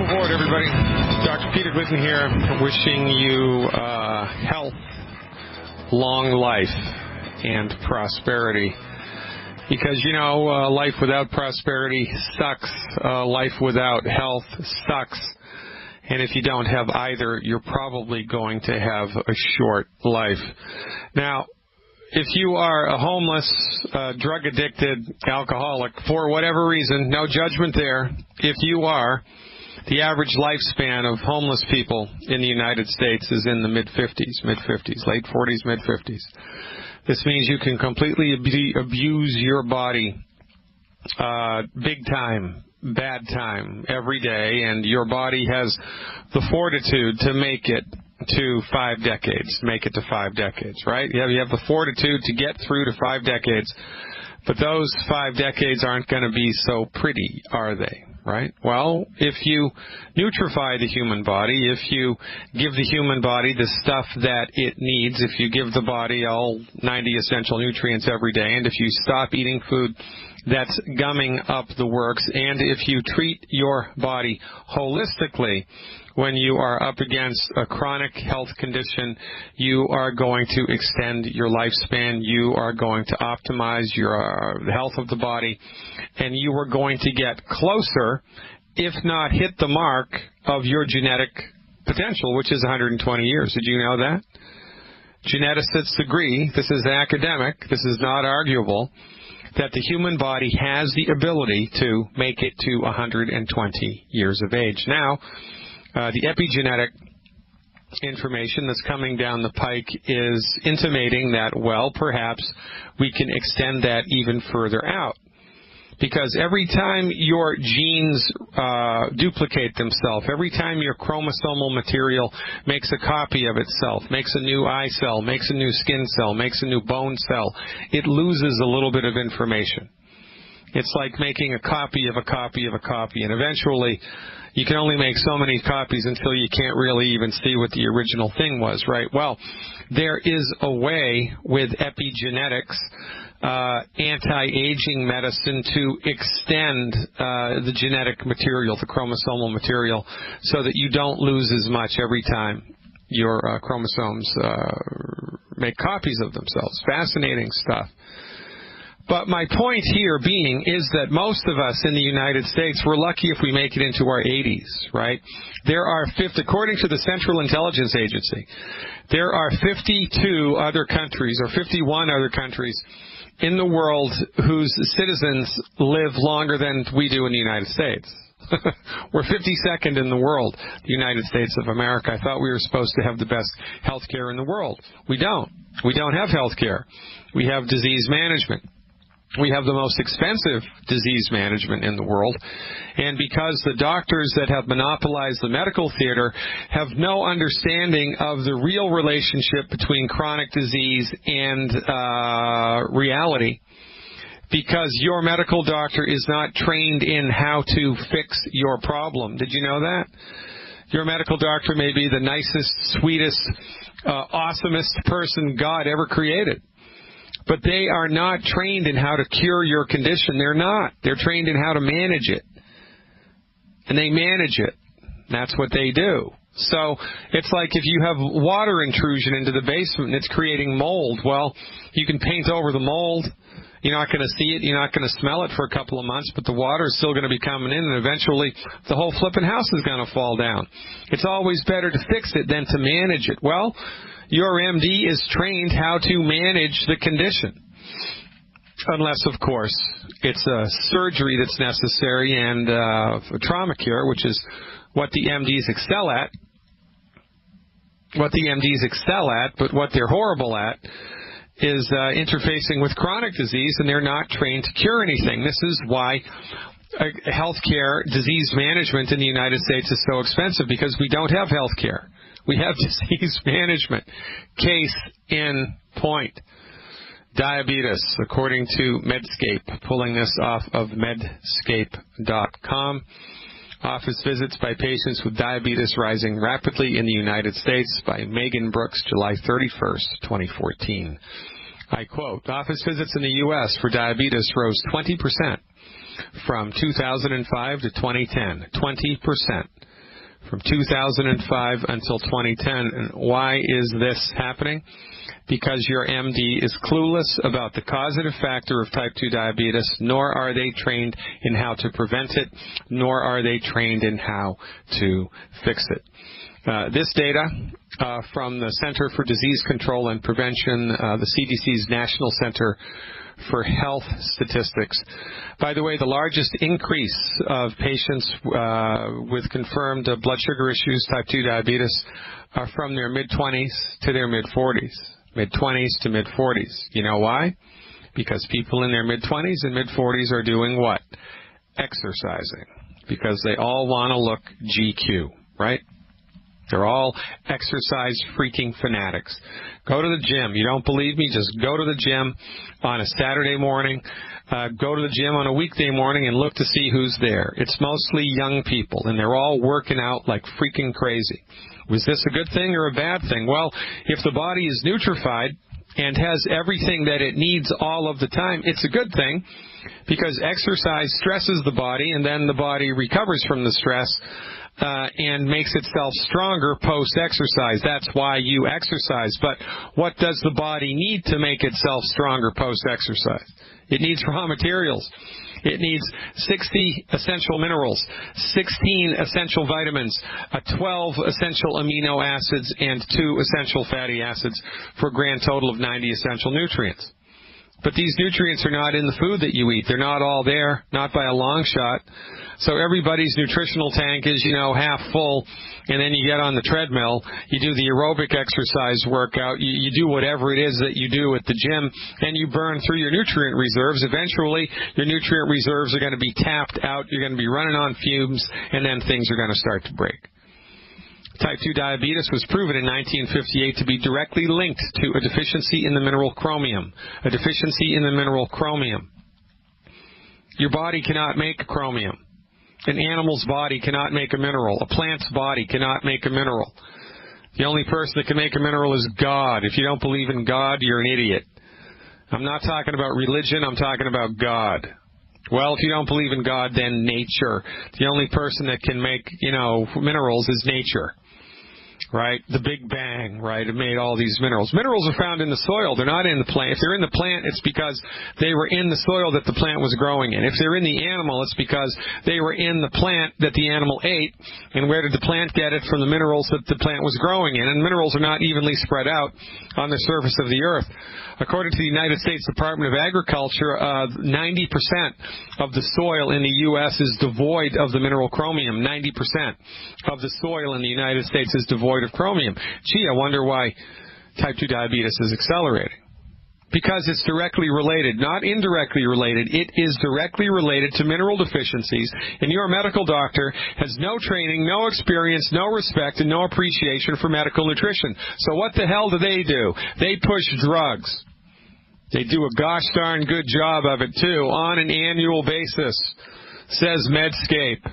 Welcome aboard, everybody. Dr. Peter Glidden here, wishing you health, long life, and prosperity. Because, life without prosperity sucks. Life without health sucks. And if you don't have either, you're probably going to have a short life. Now, if you are a homeless, drug-addicted alcoholic, for whatever reason, no judgment there. If you are, the average lifespan of homeless people in the United States is in the mid-50s, late 40s, mid-50s. This means you can completely abuse your body big time, bad time, every day, and your body has the fortitude to make it to 5 decades, right? You have the fortitude to get through to 5 decades, but those 5 decades aren't going to be so pretty, are they? Right? Well, if you nutrify the human body, if you give the human body the stuff that it needs, if you give the body all 90 essential nutrients every day, and if you stop eating food that's gumming up the works, and if you treat your body holistically, when you are up against a chronic health condition, you are going to extend your lifespan, you are going to optimize the health of the body, and you are going to get closer, if not hit the mark, of your genetic potential, which is 120 years. Did you know that? Geneticists agree, this is academic, this is not arguable, that the human body has the ability to make it to 120 years of age. Now, the epigenetic information that's coming down the pike is intimating that, well, perhaps we can extend that even further out. Because every time your genes duplicate themselves, every time your chromosomal material makes a copy of itself, makes a new eye cell, makes a new skin cell, makes a new bone cell, it loses a little bit of information. It's like making a copy of a copy of a copy, and eventually you can only make so many copies until you can't really even see what the original thing was, right? Well, there is a way with epigenetics, anti-aging medicine, to extend the genetic material, the chromosomal material, so that you don't lose as much every time your chromosomes make copies of themselves. Fascinating stuff. But my point here being is that most of us in the United States, we're lucky if we make it into our 80s, right? There are, according to the Central Intelligence Agency, there are 52 other countries, or 51 other countries in the world whose citizens live longer than we do in the United States. We're 52nd in the world, the United States of America. I thought we were supposed to have the best health care in the world. We don't. We don't have health care. We have disease management. We have the most expensive disease management in the world, and because the doctors that have monopolized the medical theater have no understanding of the real relationship between chronic disease and reality, because your medical doctor is not trained in how to fix your problem. Did you know that? Your medical doctor may be the nicest, sweetest, awesomest person God ever created. But they are not trained in how to cure your condition. They're not. They're trained in how to manage it. And they manage it. That's what they do. So it's like if you have water intrusion into the basement and it's creating mold, well, you can paint over the mold. You're not going to see it. You're not going to smell it for a couple of months, but the water is still going to be coming in, and eventually the whole flipping house is going to fall down. It's always better to fix it than to manage it. Well, your MD is trained how to manage the condition. Unless, of course, it's a surgery that's necessary and a trauma cure, which is what the MDs excel at. But what they're horrible at is interfacing with chronic disease, and they're not trained to cure anything. This is why healthcare, disease management in the United States is so expensive, because we don't have healthcare. We have disease management. Case in point. Diabetes, according to Medscape, pulling this off of medscape.com. Office visits by patients with diabetes rising rapidly in the United States, by Megan Brooks, July 31st, 2014. I quote, office visits in the U.S. for diabetes rose 20% from 2005 to 2010. 20%. from 2005 until 2010. And why is this happening? Because your MD is clueless about the causative factor of type 2 diabetes, nor are they trained in how to prevent it, nor are they trained in how to fix it. This data from the Center for Disease Control and Prevention, the CDC's National Center for Health Statistics. By the way, the largest increase of patients with confirmed blood sugar issues, type 2 diabetes, are from their mid-20s to their mid-40s. Mid-20s to mid-40s. You know why? Because people in their mid-20s and mid-40s are doing what? Exercising. Because they all want to look GQ, right? They're all exercise freaking fanatics. Go to the gym. You don't believe me? Just go to the gym on a Saturday morning. Go to the gym on a weekday morning and look to see who's there. It's mostly young people, and they're all working out like freaking crazy. Was this a good thing or a bad thing? Well, if the body is nutrified and has everything that it needs all of the time, it's a good thing because exercise stresses the body, and then the body recovers from the stress and makes itself stronger post-exercise. That's why you exercise. But what does the body need to make itself stronger post-exercise? It needs raw materials. It needs 60 essential minerals, 16 essential vitamins, 12 essential amino acids, and 2 essential fatty acids for a grand total of 90 essential nutrients. But these nutrients are not in the food that you eat. They're not all there, not by a long shot. So everybody's nutritional tank is, half full, and then you get on the treadmill, you do the aerobic exercise workout, you do whatever it is that you do at the gym, and you burn through your nutrient reserves. Eventually, your nutrient reserves are going to be tapped out, you're going to be running on fumes, and then things are going to start to break. Type 2 diabetes was proven in 1958 to be directly linked to a deficiency in the mineral chromium. A deficiency in the mineral chromium. Your body cannot make chromium. An animal's body cannot make a mineral. A plant's body cannot make a mineral. The only person that can make a mineral is God. If you don't believe in God, you're an idiot. I'm not talking about religion. I'm talking about God. Well, if you don't believe in God, then nature. The only person that can make, minerals is nature. Right? The Big Bang, right? It made all these minerals. Minerals are found in the soil. They're not in the plant. If they're in the plant, it's because they were in the soil that the plant was growing in. If they're in the animal, it's because they were in the plant that the animal ate. And where did the plant get it? From the minerals that the plant was growing in. And minerals are not evenly spread out on the surface of the earth. According to the United States Department of Agriculture, 90% of the soil in the U.S. is devoid of the mineral chromium. 90% of the soil in the United States is devoid of chromium. Gee, I wonder why type 2 diabetes is accelerating. Because it's directly related, not indirectly related. It is directly related to mineral deficiencies, and your medical doctor has no training, no experience, no respect, and no appreciation for medical nutrition. So what the hell do? They push drugs. They do a gosh darn good job of it, too, on an annual basis, says Medscape.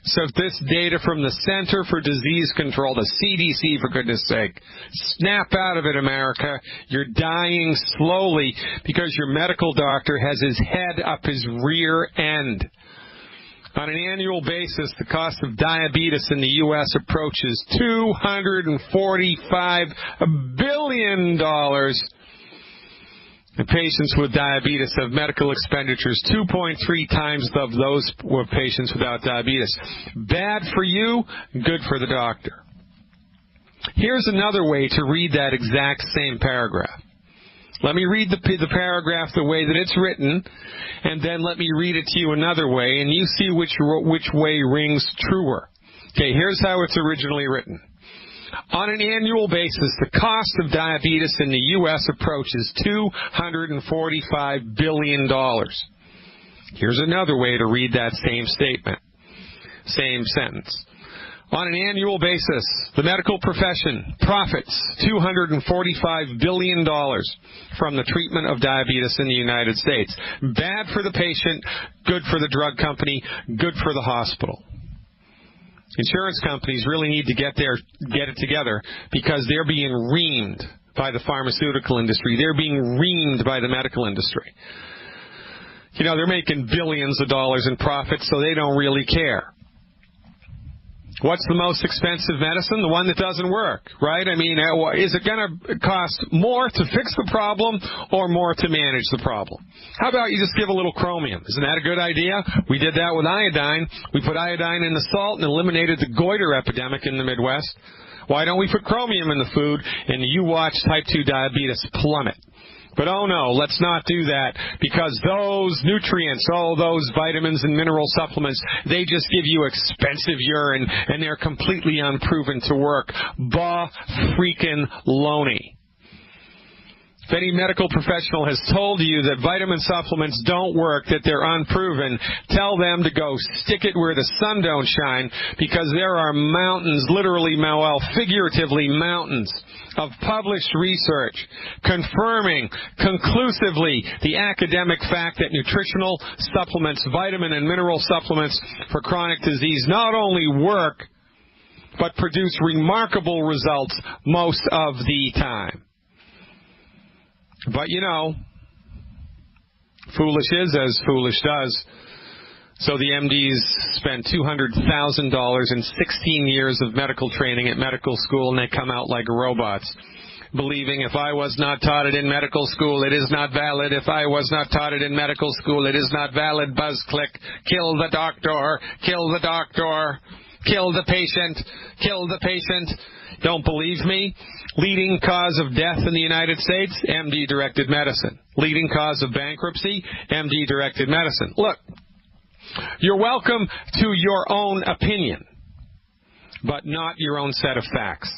So this data from the Center for Disease Control, the CDC, for goodness sake, snap out of it, America. You're dying slowly because your medical doctor has his head up his rear end. On an annual basis, the cost of diabetes in the U.S. approaches $245 billion. And patients with diabetes have medical expenditures 2.3 times of those who patients without diabetes. Bad for you, good for the doctor. Here's another way to read that exact same paragraph. Let me read the paragraph the way that it's written, and then let me read it to you another way, and you see which way rings truer. Okay, here's how it's originally written. On an annual basis, the cost of diabetes in the U.S. approaches $245 billion. Here's another way to read that same statement, same sentence. On an annual basis, the medical profession profits $245 billion from the treatment of diabetes in the United States. Bad for the patient, good for the drug company, good for the hospital. Insurance companies really need to get it together because they're being reamed by the pharmaceutical industry. They're being reamed by the medical industry. They're making billions of dollars in profit, so they don't really care. What's the most expensive medicine? The one that doesn't work, right? I mean, is it going to cost more to fix the problem or more to manage the problem? How about you just give a little chromium? Isn't that a good idea? We did that with iodine. We put iodine in the salt and eliminated the goiter epidemic in the Midwest. Why don't we put chromium in the food and you watch type 2 diabetes plummet? But oh no, let's not do that, because those nutrients, those vitamins and mineral supplements, they just give you expensive urine, and they're completely unproven to work. Freaking-loney. If any medical professional has told you that vitamin supplements don't work, that they're unproven, tell them to go stick it where the sun don't shine, because there are mountains, literally, figuratively mountains, of published research confirming conclusively the academic fact that nutritional supplements, vitamin and mineral supplements for chronic disease not only work, but produce remarkable results most of the time. But, foolish is as foolish does. So the MDs spend $200,000 in 16 years of medical training at medical school, and they come out like robots, believing if I was not taught it in medical school, it is not valid. If I was not taught it in medical school, it is not valid. Buzz click. Kill the doctor. Kill the doctor. Kill the patient. Kill the patient. Don't believe me? Leading cause of death in the United States, MD-directed medicine. Leading cause of bankruptcy, MD-directed medicine. Look, you're welcome to your own opinion, but not your own set of facts.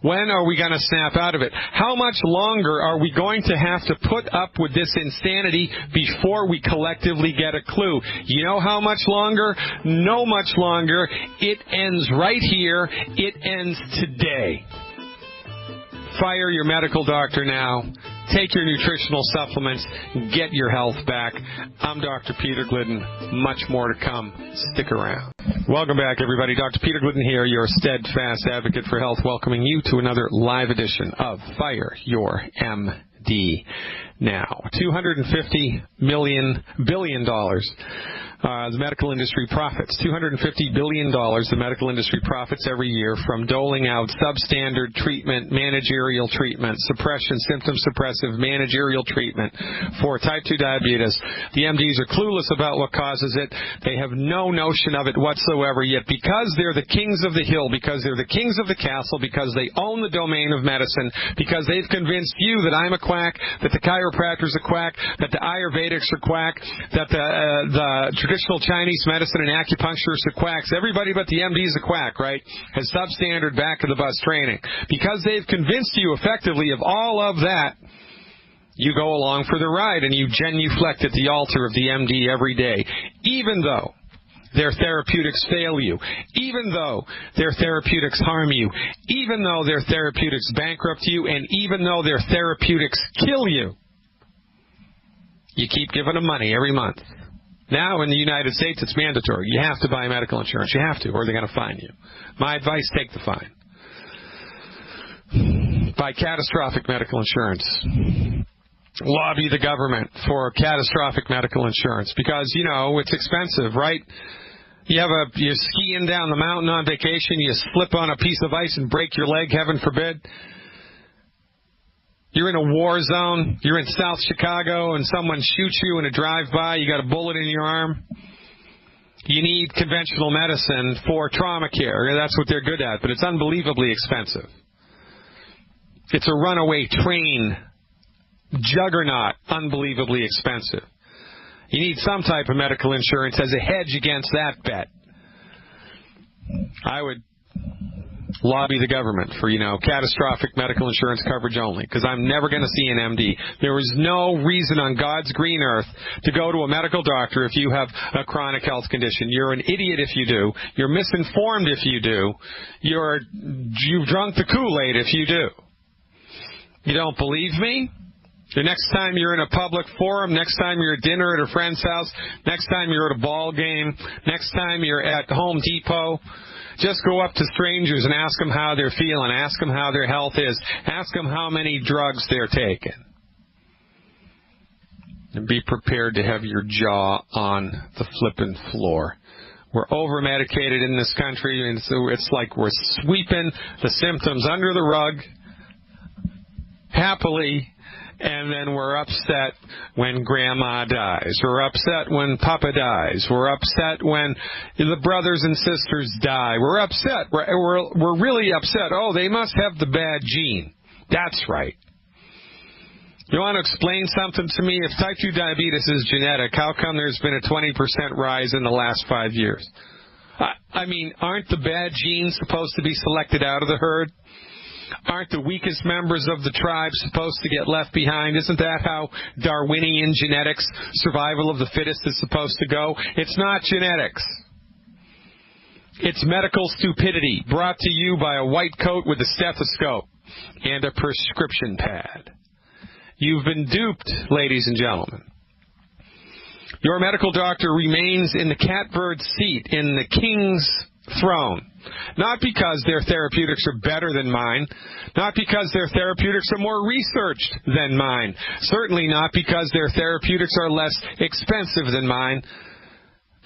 When are we going to snap out of it? How much longer are we going to have to put up with this insanity before we collectively get a clue? You know how much longer? No much longer. It ends right here. It ends today. Fire your medical doctor now. Take your nutritional supplements. Get your health back. I'm Dr. Peter Glidden. Much more to come. Stick around. Welcome back, everybody. Dr. Peter Glidden here, your steadfast advocate for health, welcoming you to another live edition of Fire Your MD Now. $250 billion. The medical industry profits. $250 billion the medical industry profits every year from doling out substandard treatment, managerial treatment, suppression, symptom suppressive managerial treatment for type 2 diabetes. The MDs are clueless about what causes it. They have no notion of it whatsoever, yet because they're the kings of the hill, because they're the kings of the castle, because they own the domain of medicine, because they've convinced you that I'm a quack, that the chiropractor's a quack, that the Ayurvedics are quack, that the traditional Chinese medicine and acupuncturists are quacks. Everybody but the MD's a quack, right? Has substandard back of the bus training. Because they've convinced you effectively of all of that, you go along for the ride and you genuflect at the altar of the MD every day, even though their therapeutics fail you, even though their therapeutics harm you, even though their therapeutics bankrupt you, and even though their therapeutics kill you. You keep giving them money every month. Now in the United States, it's mandatory. You have to buy medical insurance. You have to, or they're going to fine you. My advice, take the fine. Buy catastrophic medical insurance. Lobby the government for catastrophic medical insurance because, it's expensive, right? You're skiing down the mountain on vacation, you slip on a piece of ice and break your leg, heaven forbid. You're in a war zone, you're in South Chicago, and someone shoots you in a drive-by, you got a bullet in your arm. You need conventional medicine for trauma care. That's what they're good at, but it's unbelievably expensive. It's a runaway train juggernaut, unbelievably expensive. You need some type of medical insurance as a hedge against that bet. I would lobby the government for, catastrophic medical insurance coverage only, because I'm never going to see an MD. There is no reason on God's green earth to go to a medical doctor if you have a chronic health condition. You're an idiot if you do. You're misinformed if you do. You've drunk the Kool-Aid if you do. You don't believe me? The next time you're in a public forum, next time you're at dinner at a friend's house, next time you're at a ball game, next time you're at Home Depot, just go up to strangers and ask them how they're feeling, ask them how their health is, ask them how many drugs they're taking. And be prepared to have your jaw on the flippin' floor We're over-medicated in this country, and so it's like we're sweeping the symptoms under the rug happily, and then we're upset when Grandma dies. We're upset when Papa dies. We're upset when the brothers and sisters die. We're upset. We're really upset. Oh, they must have the bad gene. That's right. You want to explain something to me? If type 2 diabetes is genetic, how come there's been a 20% rise in the last 5 years? I mean, aren't the bad genes supposed to be selected out of the herd? Aren't the weakest members of the tribe supposed to get left behind? Isn't that how Darwinian genetics, survival of the fittest, is supposed to go? It's not genetics. It's medical stupidity brought to you by a white coat with a stethoscope and a prescription pad. You've been duped, ladies and gentlemen. Your medical doctor remains in the catbird seat in the king's throne. Not because their therapeutics are better than mine. Not because their therapeutics are more researched than mine. Certainly not because their therapeutics are less expensive than mine.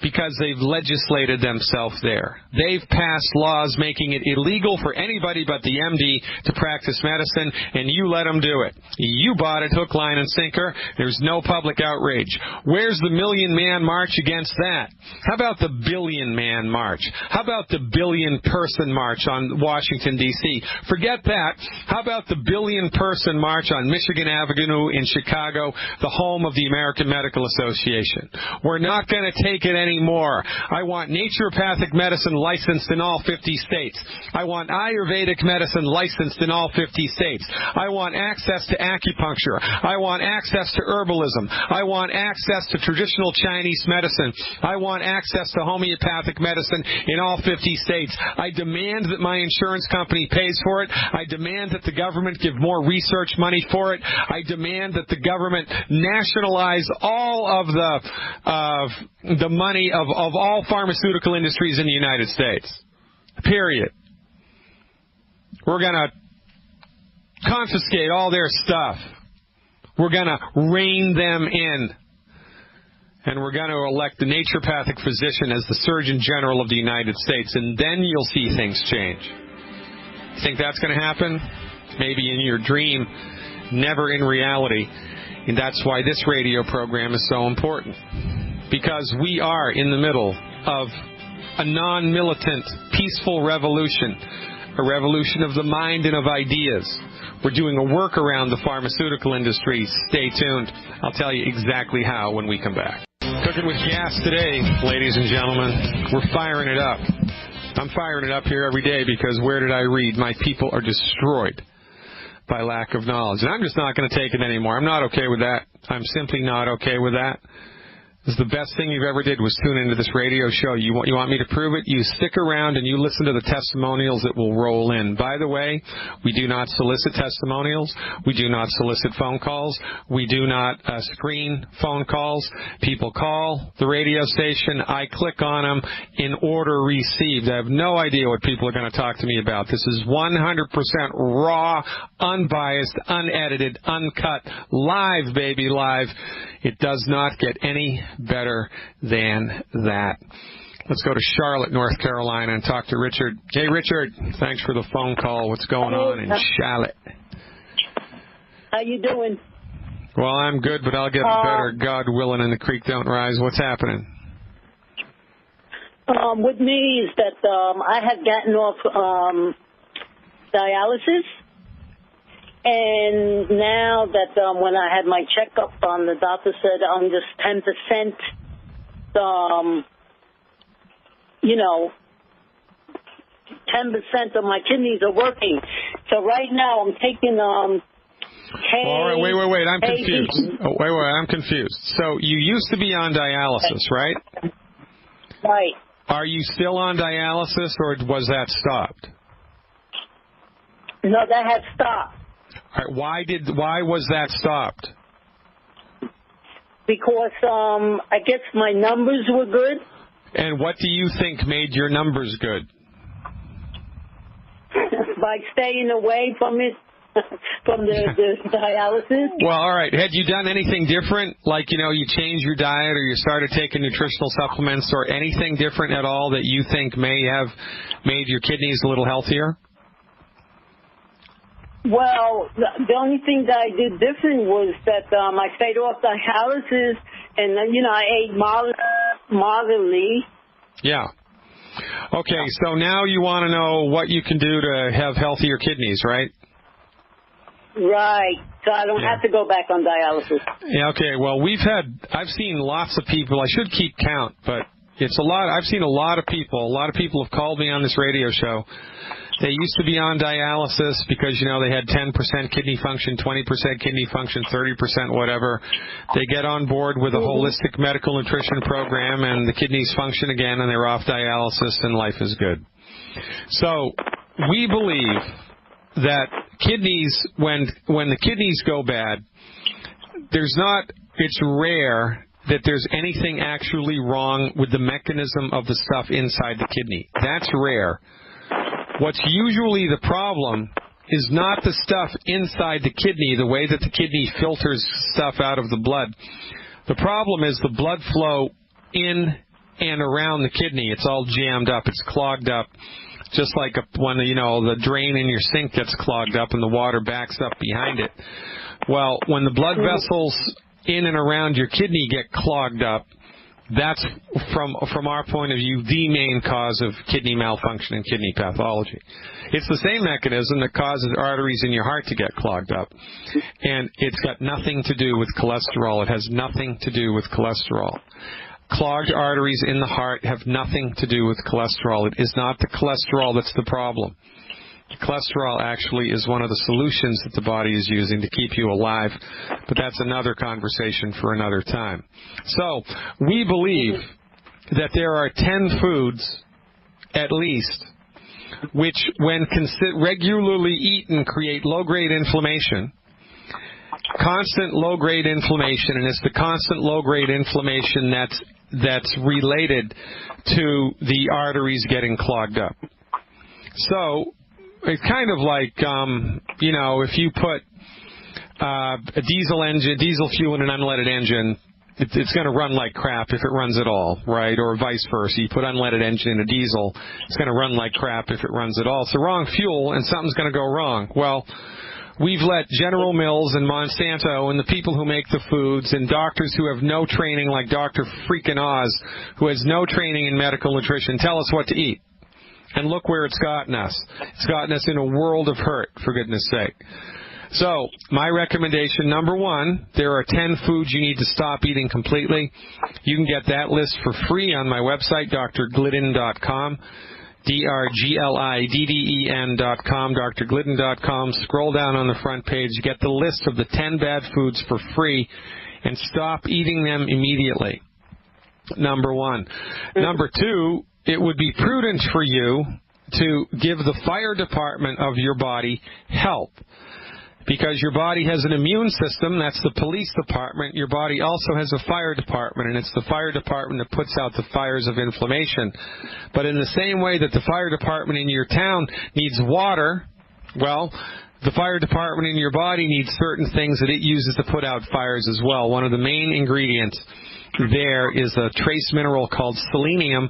Because they've legislated themselves there. They've passed laws making it illegal for anybody but the MD to practice medicine, and you let them do it. You bought it hook, line, and sinker. There's no public outrage. Where's the million-man march against that? How about the billion-man march? How about the billion-person march on Washington, D.C.? Forget that. How about the billion-person march on Michigan Avenue in Chicago, the home of the American Medical Association? We're not going to take it anymore. I want naturopathic medicine licensed in all 50 states. I want Ayurvedic medicine licensed in all 50 states. I want access to acupuncture. I want access to herbalism. I want access to traditional Chinese medicine. I want access to homeopathic medicine in all 50 states. I demand that my insurance company pays for it. I demand that the government give more research money for it. I demand that the government nationalize all of the money of all pharmaceutical industries in the United States. Period. We're going to confiscate all their stuff. We're going to rein them in. And we're going to elect the naturopathic physician as the Surgeon General of the United States, and then you'll see things change. You think that's going to happen? Maybe in your dream, never in reality. And that's why this radio program is so important. Because we are in the middle of a non-militant, peaceful revolution, a revolution of the mind and of ideas. We're doing a work around the pharmaceutical industry. Stay tuned. I'll tell you exactly how when we come back. Cooking with gas today, ladies and gentlemen. We're firing it up. I'm firing it up here every day because where did I read? My people are destroyed by lack of knowledge. And I'm just not going to take it anymore. I'm not okay with that. I'm simply not okay with that. This is the best thing you've ever did was tune into this radio show. You want me to prove it? You stick around and you listen to the testimonials that will roll in. By the way, we do not solicit testimonials. We do not solicit phone calls. We do not screen phone calls. People call the radio station. I click on them in order received. I have no idea what people are going to talk to me about. This is 100% raw, unbiased, unedited, uncut, live, baby, live. It does not get any better than that. Let's go to Charlotte, North Carolina, and talk to Richard. Hey, Richard, thanks for the phone call. What's going on in Charlotte? How you doing? Well, I'm good, but I'll get better, God willing, and the creek don't rise. What's happening? With me is that I had gotten off dialysis. And now that when I had my checkup, the doctor said I'm just 10%, 10% of my kidneys are working. So right now I'm taking All right, wait. I'm confused. I'm confused. So you used to be on dialysis, right? Right. Are you still on dialysis, or was that stopped? No, that had stopped. All right, why was that stopped? Because I guess my numbers were good. And what do you think made your numbers good? By staying away from it from the dialysis. Well, all right. Had you done anything different? Like, you changed your diet or you started taking nutritional supplements or anything different at all that you think may have made your kidneys a little healthier? Well, the only thing that I did different was that I stayed off dialysis and, I ate moderately. Yeah. Okay, so now you want to know what you can do to have healthier kidneys, right? Right. So I don't have to go back on dialysis. Yeah, okay. Well, I've seen lots of people. I should keep count, but it's a lot. I've seen a lot of people. A lot of people have called me on this radio show. They used to be on dialysis because, they had 10% kidney function, 20% kidney function, 30% whatever. They get on board with a holistic medical nutrition program and the kidneys function again and they're off dialysis and life is good. So we believe that kidneys, when the kidneys go bad, it's rare that there's anything actually wrong with the mechanism of the stuff inside the kidney. That's rare. What's usually the problem is not the stuff inside the kidney, the way that the kidney filters stuff out of the blood. The problem is the blood flow in and around the kidney. It's all jammed up. It's clogged up. Just like when the drain in your sink gets clogged up and the water backs up behind it. Well, when the blood vessels in and around your kidney get clogged up, that's, from our point of view, the main cause of kidney malfunction and kidney pathology. It's the same mechanism that causes arteries in your heart to get clogged up. And it's got nothing to do with cholesterol. It has nothing to do with cholesterol. Clogged arteries in the heart have nothing to do with cholesterol. It is not the cholesterol that's the problem. Cholesterol actually is one of the solutions that the body is using to keep you alive, but that's another conversation for another time. So we believe that there are 10 foods, at least, which when regularly eaten create low-grade inflammation, constant low-grade inflammation, and it's the constant low-grade inflammation that's related to the arteries getting clogged up. So it's kind of like, if you put a diesel fuel in an unleaded engine, it's going to run like crap if it runs at all, right? Or vice versa. You put unleaded engine in a diesel, it's going to run like crap if it runs at all. It's the wrong fuel, and something's going to go wrong. Well, we've let General Mills and Monsanto and the people who make the foods and doctors who have no training, like Dr. Freaking Oz, who has no training in medical nutrition, tell us what to eat. And look where it's gotten us. It's gotten us in a world of hurt, for goodness sake. So, my recommendation, number one, there are 10 foods you need to stop eating completely. You can get that list for free on my website, drglidden.com, drglidden.com, drglidden.com. Scroll down on the front page, get the list of the 10 bad foods for free, and stop eating them immediately. Number one. Number two, it would be prudent for you to give the fire department of your body help. Because your body has an immune system, that's the police department. Your body also has a fire department, and it's the fire department that puts out the fires of inflammation. But in the same way that the fire department in your town needs water, well, the fire department in your body needs certain things that it uses to put out fires as well. One of the main ingredients there is a trace mineral called selenium.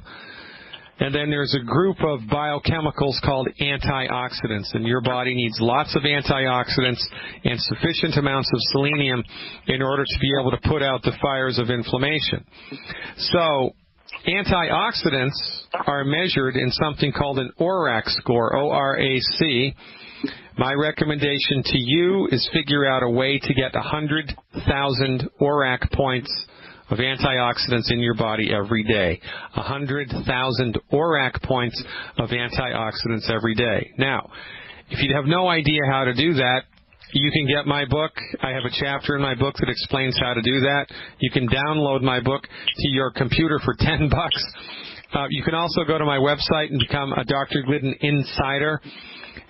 And then there's a group of biochemicals called antioxidants, and your body needs lots of antioxidants and sufficient amounts of selenium in order to be able to put out the fires of inflammation. So antioxidants are measured in something called an ORAC score, O-R-A-C. My recommendation to you is figure out a way to get 100,000 ORAC points of antioxidants in your body every day. 100,000 ORAC points of antioxidants every day. Now, if you have no idea how to do that, you can get my book. I have a chapter in my book that explains how to do that. You can download my book to your computer for $10. You can also go to my website and become a Dr. Glidden Insider.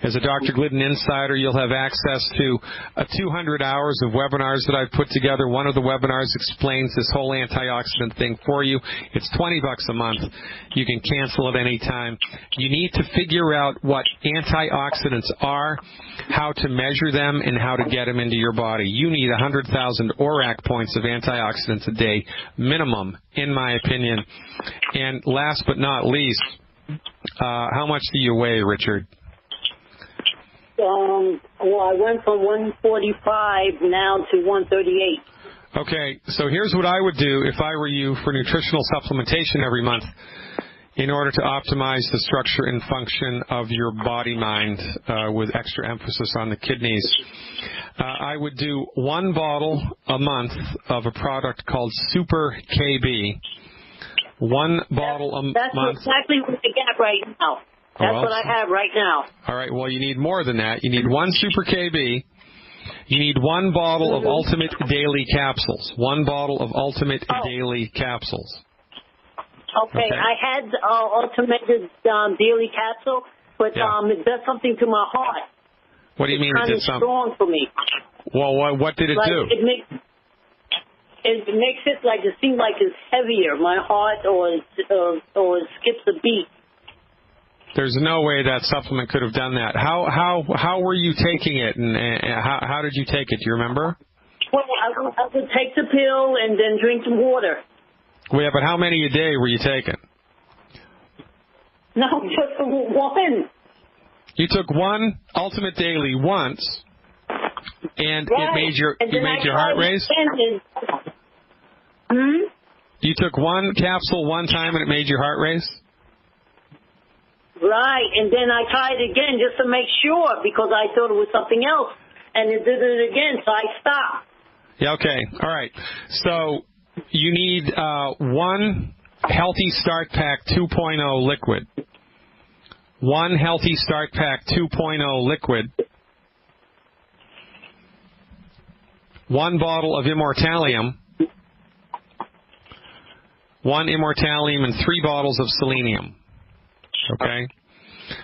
As a Dr. Glidden Insider, you'll have access to 200 hours of webinars that I've put together. One of the webinars explains this whole antioxidant thing for you. It's $20 a month. You can cancel at any time. You need to figure out what antioxidants are, how to measure them, and how to get them into your body. You need 100,000 ORAC points of antioxidants a day, minimum, in my opinion. And last but not least, how much do you weigh, Richard? Well, I went from 145 now to 138. Okay, so here's what I would do if I were you for nutritional supplementation every month in order to optimize the structure and function of your body-mind with extra emphasis on the kidneys. I would do 1 bottle a month of a product called Super KB. 1 bottle a month. That's exactly what I get right now. That's what I have right now. All right, well, you need more than that. You need 1 Super KB. You need 1 bottle of Ultimate Daily Capsules. 1 bottle of Ultimate Daily Capsules. Okay, I had Ultimate Daily Capsule, but it does something to my heart. What do you mean it did something? It's strong for me. Well, what did it do? It makes it like it seems like it's heavier, my heart, or it skips a beat. There's no way that supplement could have done that. How were you taking it, and how did you take it? Do you remember? Well, I would take the pill and then drink some water. Well, yeah, but how many a day were you taking? No, just 1. You took 1 Ultimate Daily once, and it made your heart race? You took 1 capsule one time and it made your heart race? Right, and then I tried it again just to make sure because I thought it was something else, and it did it again, so I stopped. Yeah, okay, all right. So you need 1 Healthy Start Pack 2.0 liquid. 1 Healthy Start Pack 2.0 liquid. 1 bottle of Immortalium. 1 Immortalium and 3 bottles of selenium. Okay?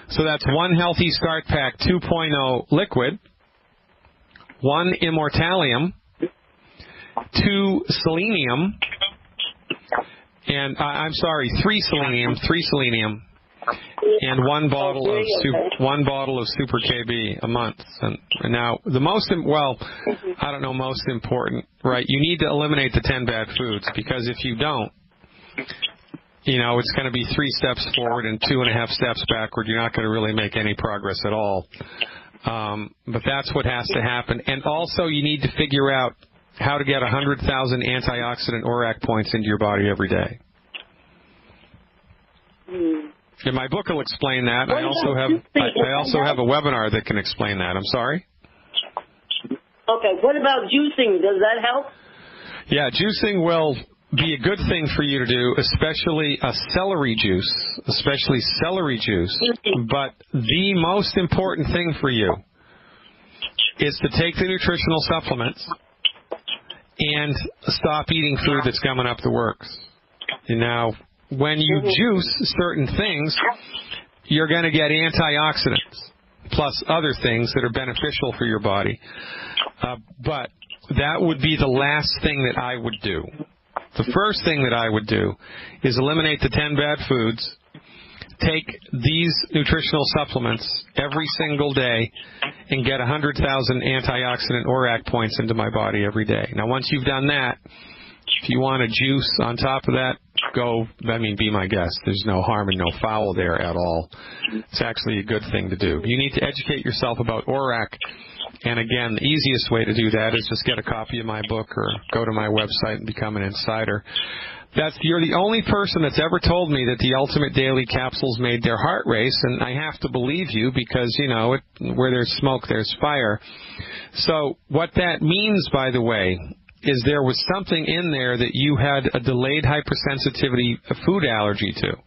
So that's 1 Healthy Start Pack 2.0 liquid, 1 Immortalium, 2 selenium, and 3 selenium, and 1 bottle of Super KB a month. And now the most important, right? You need to eliminate the 10 bad foods, because if you don't, it's going to be 3 steps forward and 2.5 steps backward. You're not going to really make any progress at all. But that's what has to happen. And also, you need to figure out how to get 100,000 antioxidant ORAC points into your body every day. And my book will explain that. I also have a webinar that can explain that. I'm sorry? Okay. What about juicing? Does that help? Yeah, juicing will be a good thing for you to do, especially celery juice. But the most important thing for you is to take the nutritional supplements and stop eating food that's coming up the works. And now, when you juice certain things, you're going to get antioxidants plus other things that are beneficial for your body. But that would be the last thing that I would do. The first thing that I would do is eliminate the 10 bad foods, take these nutritional supplements every single day, and get 100,000 antioxidant ORAC points into my body every day. Now, once you've done that, if you want a juice on top of that, be my guest. There's no harm and no foul there at all. It's actually a good thing to do. You need to educate yourself about ORAC. And again, the easiest way to do that is just get a copy of my book or go to my website and become an insider. You're the only person that's ever told me that the Ultimate Daily Capsules made their heart race, and I have to believe you because, where there's smoke, there's fire. So what that means, by the way, is there was something in there that you had a delayed hypersensitivity food allergy to.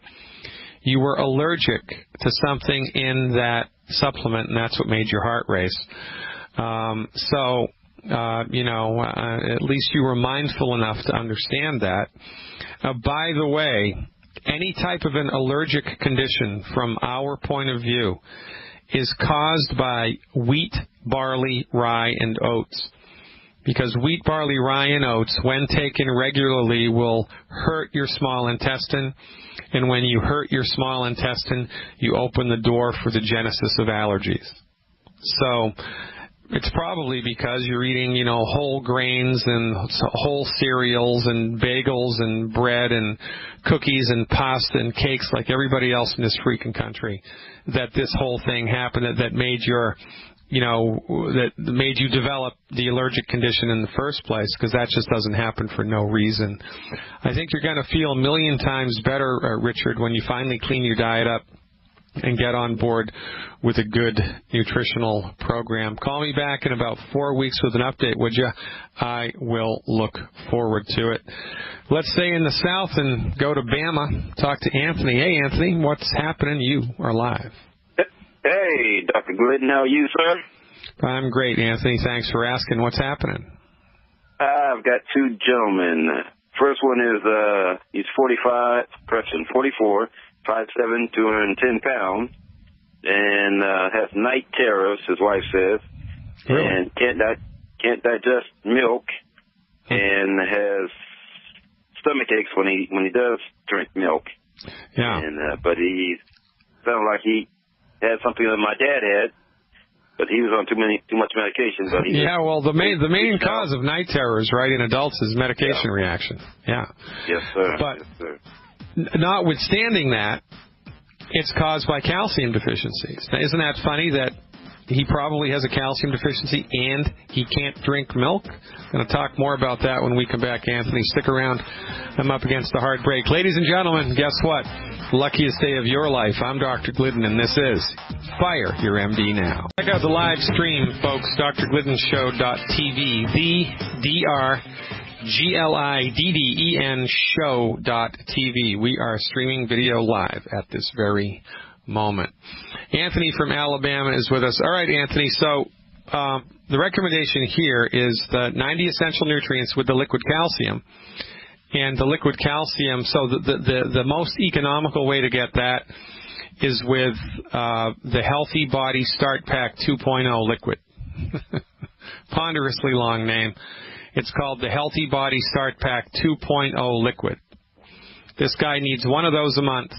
You were allergic to something in that supplement, and that's what made your heart race. At least you were mindful enough to understand that. By the way, any type of an allergic condition from our point of view is caused by wheat, barley, rye, and oats. Because wheat, barley, rye, and oats, when taken regularly, will hurt your small intestine. And when you hurt your small intestine, you open the door for the genesis of allergies. So it's probably because you're eating, whole grains and whole cereals and bagels and bread and cookies and pasta and cakes like everybody else in this freaking country, that this whole thing happened, that made your, that made you develop the allergic condition in the first place, because that just doesn't happen for no reason. I think you're going to feel a million times better, Richard, when you finally clean your diet up and get on board with a good nutritional program. Call me back in about 4 weeks with an update, would you? I will look forward to it. Let's stay in the South and go to Bama. Talk to Anthony. Hey, Anthony, what's happening? You are live. Hey, Dr. Glidden, how are you, sir? I'm great, Anthony. Thanks for asking. What's happening? I've got two gentlemen. First one is, he's 44, 5'7", 210 pounds, and has night terrors, his wife says, really? And can't digest milk, and has stomach aches when he does drink milk. Yeah. And but he sounded like he had something that my dad had, but he was on too much medication. But he the main cause of night terrors, right, in adults is medication reaction. Yeah. Yes, sir. But yes, sir. Notwithstanding that, it's caused by calcium deficiencies. Now, isn't that funny that he probably has a calcium deficiency and he can't drink milk? I'm going to talk more about that when we come back, Anthony. Stick around. I'm up against the hard break. Ladies and gentlemen, guess what? Luckiest day of your life. I'm Dr. Glidden, and this is Fire Your MD Now. Check out the live stream, folks, drgliddenshow.tv, the Glidden show.tv. We are streaming video live at this very moment. Anthony from Alabama is with us. All right, Anthony, so the recommendation here is the 90 essential nutrients with the liquid calcium. And the liquid calcium, so the most economical way to get that is with the Healthy Body Start Pack 2.0 liquid. Ponderously long name. It's called the Healthy Body Start Pack 2.0 liquid. This guy needs one of those a month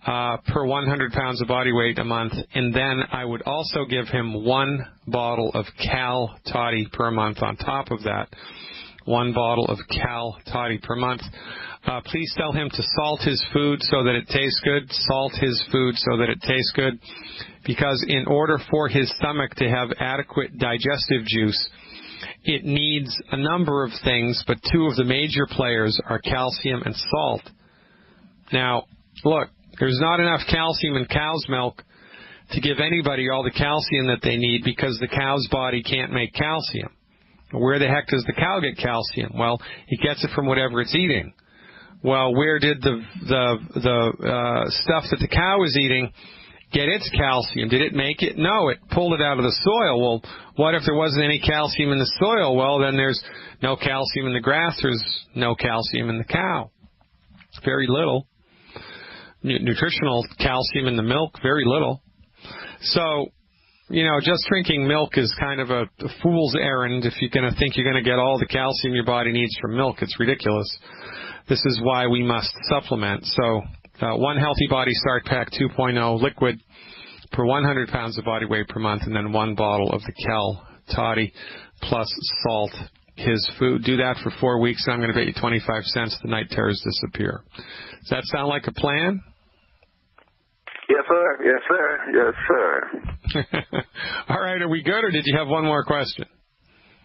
per 100 pounds of body weight a month, and then I would also give him one bottle of Cal Toddy per month on top of that. One bottle of Cal Toddy per month. Please tell him to salt his food so that it tastes good. Salt his food so that it tastes good, because in order for his stomach to have adequate digestive juice, it needs a number of things, but two of the major players are calcium and salt. Now, look, there's not enough calcium in cow's milk to give anybody all the calcium that they need, because the cow's body can't make calcium. Where the heck does the cow get calcium? Well, it gets it from whatever it's eating. Well, where did the stuff that the cow is eating get its calcium? Did it make it? No, it pulled it out of the soil. Well, what if there wasn't any calcium in the soil? Well, then there's no calcium in the grass. There's no calcium in the cow. Very little. Nutritional calcium in the milk, very little. So, just drinking milk is kind of a fool's errand if you're going to think you're going to get all the calcium your body needs from milk. It's ridiculous. This is why we must supplement. So, one Healthy Body Start Pack 2.0 liquid per 100 pounds of body weight per month, and then one bottle of the Cal Toddy plus salt his food. Do that for 4 weeks, and I'm going to bet you 25 cents the night terrors disappear. Does that sound like a plan? Yes, sir. Yes, sir. Yes, sir. All right, are we good, or did you have one more question?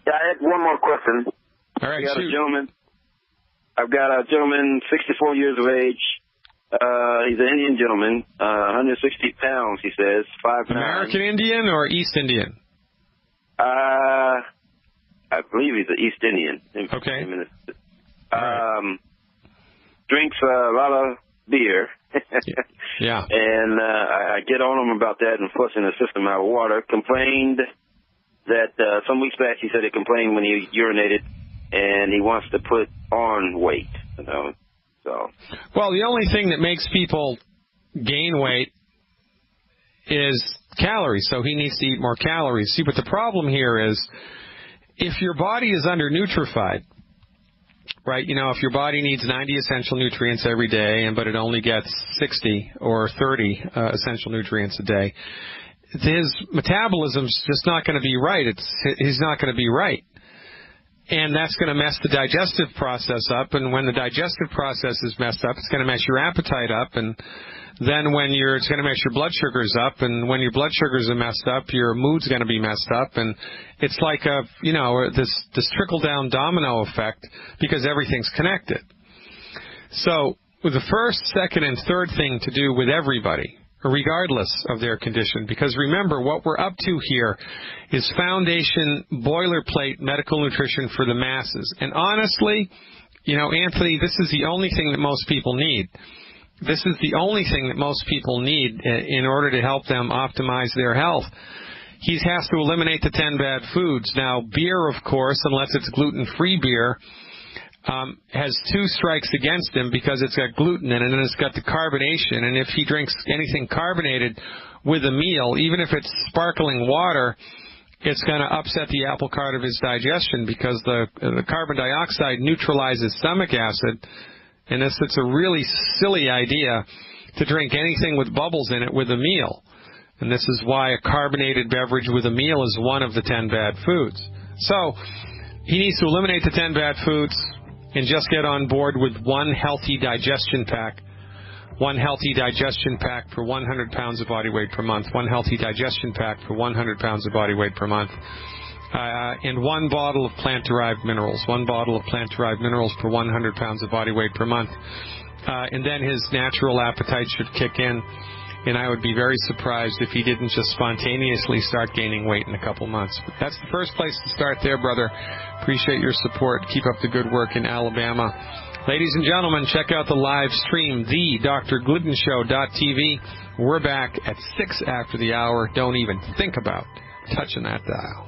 Yeah, I had one more question. All right, shoot. shoot. I've got a gentleman, 64 years of age. He's an Indian gentleman, 160 pounds, he says, 5'9". American Indian or East Indian? I believe he's an East Indian. Okay. Right. Drinks a lot of beer. Yeah. And I get on him about that and flushing the system out of water. Complained that some weeks back he said he complained when he urinated, and he wants to put on weight. So. Well, the only thing that makes people gain weight is calories, so he needs to eat more calories. See, but the problem here is if your body is under-nutrified, right, if your body needs 90 essential nutrients every day, but it only gets 60 or 30 essential nutrients a day, his metabolism's just not going to be right. He's not going to be right. And that's going to mess the digestive process up, and when the digestive process is messed up, it's going to mess your appetite up, and then it's going to mess your blood sugars up, and when your blood sugars are messed up, your mood's going to be messed up, and it's like this trickle-down domino effect because everything's connected. So the first, second, and third thing to do with everybody, regardless of their condition, because remember, what we're up to here is foundation boilerplate medical nutrition for the masses. And honestly, Anthony, this is the only thing that most people need. This is the only thing that most people need in order to help them optimize their health. He has to eliminate the 10 bad foods. Now, beer, of course, unless it's gluten-free beer, has two strikes against him because it's got gluten in it and it's got the carbonation. And if he drinks anything carbonated with a meal, even if it's sparkling water, it's going to upset the apple cart of his digestion because the carbon dioxide neutralizes stomach acid. And it's a really silly idea to drink anything with bubbles in it with a meal. And this is why a carbonated beverage with a meal is one of the 10 bad foods. So he needs to eliminate the 10 bad foods and just get on board with one healthy digestion pack. One healthy digestion pack for 100 pounds of body weight per month. One healthy digestion pack for 100 pounds of body weight per month. And one bottle of plant-derived minerals. One bottle of plant-derived minerals per 100 pounds of body weight per month. And then his natural appetite should kick in. And I would be very surprised if he didn't just spontaneously start gaining weight in a couple months. But that's the first place to start there, brother. Appreciate your support. Keep up the good work in Alabama. Ladies and gentlemen, check out the live stream, thedrgliddenshow.tv. We're back at 6 after the hour. Don't even think about touching that dial.